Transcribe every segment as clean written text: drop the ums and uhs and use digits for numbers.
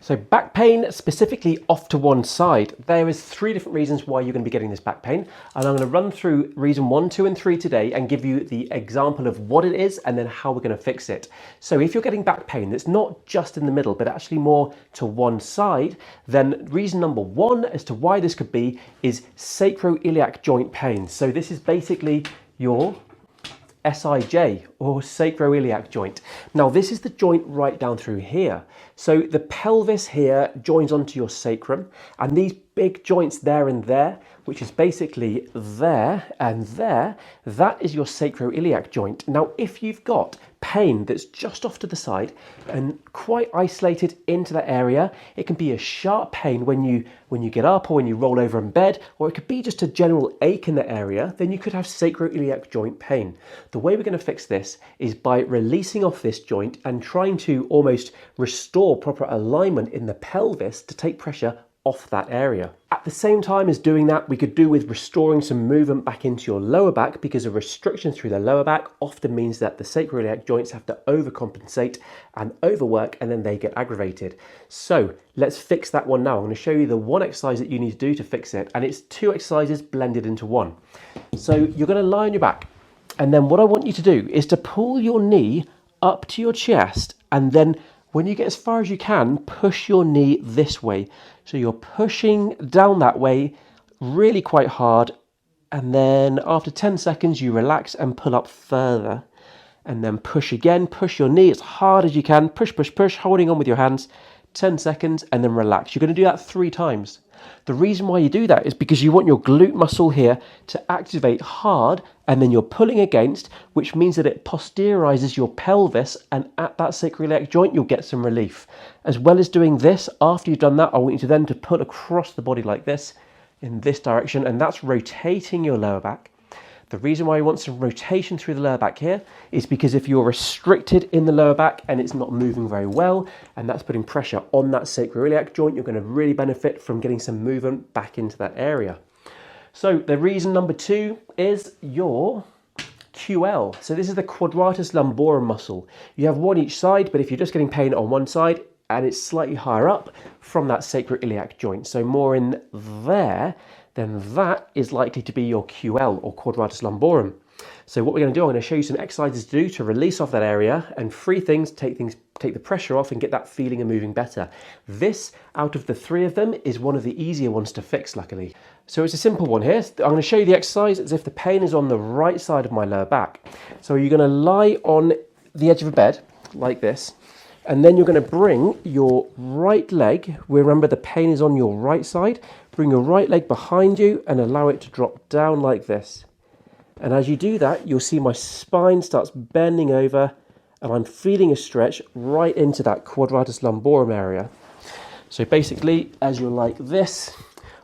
So back pain, specifically off to one side, there is 3 different reasons why you're going to be getting this back pain. And I'm going to run through reason 1, 2, and 3 today and give you the example of what it is and then how we're going to fix it. So if you're getting back pain that's not just in the middle, but actually more to one side, then reason number 1 as to why this could be is sacroiliac joint pain. So this is basically your SIJ or sacroiliac joint. Now this is the joint right down through here. So the pelvis here joins onto your sacrum, and these big joints there and there, which is basically there and there, that is your sacroiliac joint. Now if you've got pain that's just off to the side and quite isolated into that area, it can be a sharp pain when you get up or when you roll over in bed, or it could be just a general ache in the area, then you could have sacroiliac joint pain. The way we're going to fix this is by releasing off this joint and trying to almost restore proper alignment in the pelvis to take pressure off that area. At the same time as doing that, we could do with restoring some movement back into your lower back, because a restriction through the lower back often means that the sacroiliac joints have to overcompensate and overwork, and then they get aggravated. So let's fix that one now. I'm going to show you the one exercise that you need to do to fix it, and it's 2 exercises blended into one. So you're going to lie on your back, and then what I want you to do is to pull your knee up to your chest, and then when you get as far as you can, push your knee this way. So you're pushing down that way really quite hard, and then after 10 seconds you relax and pull up further, and then push again, push your knee as hard as you can, push, push, push, holding on with your hands, 10 seconds, and then relax. You're going to do that 3 times. The reason why you do that is because you want your glute muscle here to activate hard, and then you're pulling against, which means that it posteriorizes your pelvis, and at that sacroiliac joint you'll get some relief. As well as doing this, after you've done that, I want you to then to pull across the body like this, in this direction, and that's rotating your lower back. The reason why you want some rotation through the lower back here is because if you're restricted in the lower back and it's not moving very well, and that's putting pressure on that sacroiliac joint, you're going to really benefit from getting some movement back into that area. So the reason number 2 is your QL. So this is the Quadrus Lumborum muscle. You have one each side, but if you're just getting pain on one side and it's slightly higher up from that sacroiliac joint, so more in there, then that is likely to be your QL or Quadrus Lumborum. So what we're going to do, I'm going to show you some exercises to do to release off that area and free things, take the pressure off and get that feeling and moving better. This, out of the 3 of them, is one of the easier ones to fix, luckily. So it's a simple one here. I'm going to show you the exercise as if the pain is on the right side of my lower back. So you're going to lie on the edge of a bed like this, and then you're going to bring your right leg, remember the pain is on your right side, bring your right leg behind you and allow it to drop down like this. And as you do that, you'll see my spine starts bending over, and I'm feeling a stretch right into that Quadratus Lumborum area. So basically, as you're like this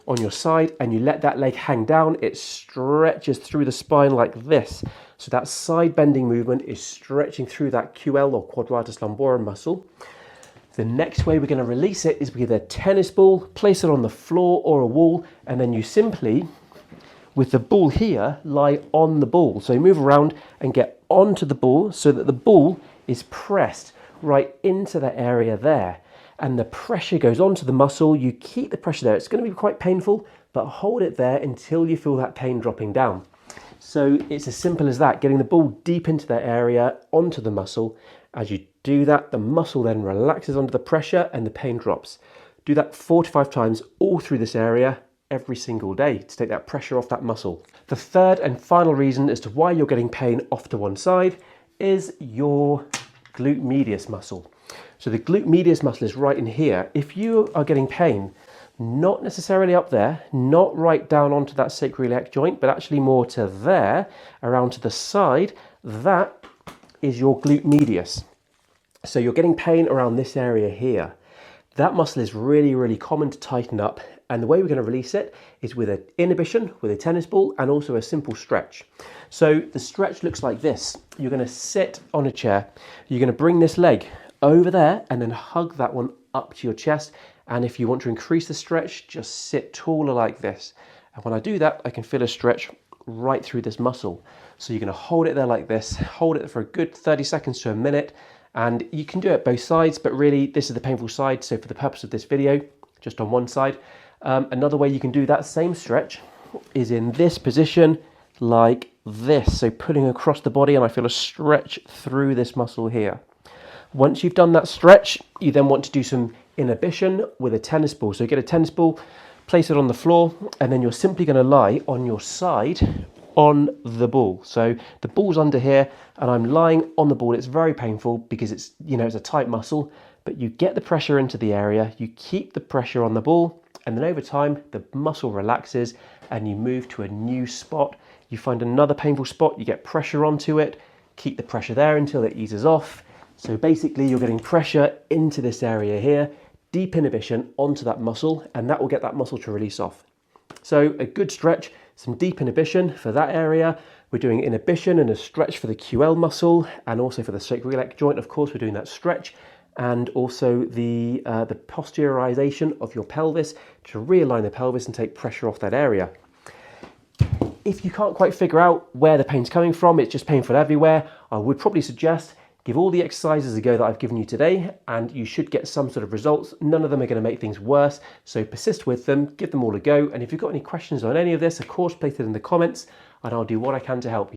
on your side and you let that leg hang down, it stretches through the spine like this. So that side bending movement is stretching through that QL or Quadratus Lumborum muscle. The next way we're going to release it is with a tennis ball, place it on the floor or a wall, and then you simply, with the ball here, lie on the ball. So you move around and get onto the ball so that the ball is pressed right into the area there. And the pressure goes onto the muscle. You keep the pressure there. It's going to be quite painful, but hold it there until you feel that pain dropping down. So it's as simple as that, getting the ball deep into that area, onto the muscle. As you do that, the muscle then relaxes under the pressure and the pain drops. Do that 4 to 5 times all through this area every single day to take that pressure off that muscle. The third and final reason as to why you're getting pain off to one side is your glute medius muscle. So the glute medius muscle is right in here. If you are getting pain, not necessarily up there, not right down onto that sacroiliac joint, but actually more to there, around to the side, that is your glute medius. So you're getting pain around this area here. That muscle is really, really common to tighten up, and the way we're going to release it is with an inhibition, with a tennis ball, and also a simple stretch. So the stretch looks like this. You're going to sit on a chair, you're going to bring this leg over there and then hug that one up to your chest, and if you want to increase the stretch, just sit taller like this. And when I do that, I can feel a stretch right through this muscle. So you're going to hold it there like this, hold it for a good 30 seconds to a minute, And you can do it both sides, but really this is the painful side. So for the purpose of this video, just on one side. Another way you can do that same stretch is in this position like this. So pulling across the body, and I feel a stretch through this muscle here. Once you've done that stretch, you then want to do some inhibition with a tennis ball. So get a tennis ball, place it on the floor, and then you're simply going to lie on your side on the ball. So the ball's under here and I'm lying on the ball. It's very painful because it's, you know, it's a tight muscle, but you get the pressure into the area, you keep the pressure on the ball, and then over time the muscle relaxes and you move to a new spot. You find another painful spot, you get pressure onto it, keep the pressure there until it eases off. So basically you're getting pressure into this area here, deep inhibition onto that muscle, and that will get that muscle to release off. So a good stretch, some deep inhibition for that area. We're doing inhibition and a stretch for the QL muscle, and also for the sacroiliac joint, of course, we're doing that stretch, and also the posteriorization of your pelvis to realign the pelvis and take pressure off that area. If you can't quite figure out where the pain's coming from, it's just painful everywhere, I would probably suggest give all the exercises a go that I've given you today, and you should get some sort of results. None of them are going to make things worse, so persist with them, give them all a go, and if you've got any questions on any of this, of course, place it in the comments, and I'll do what I can to help you.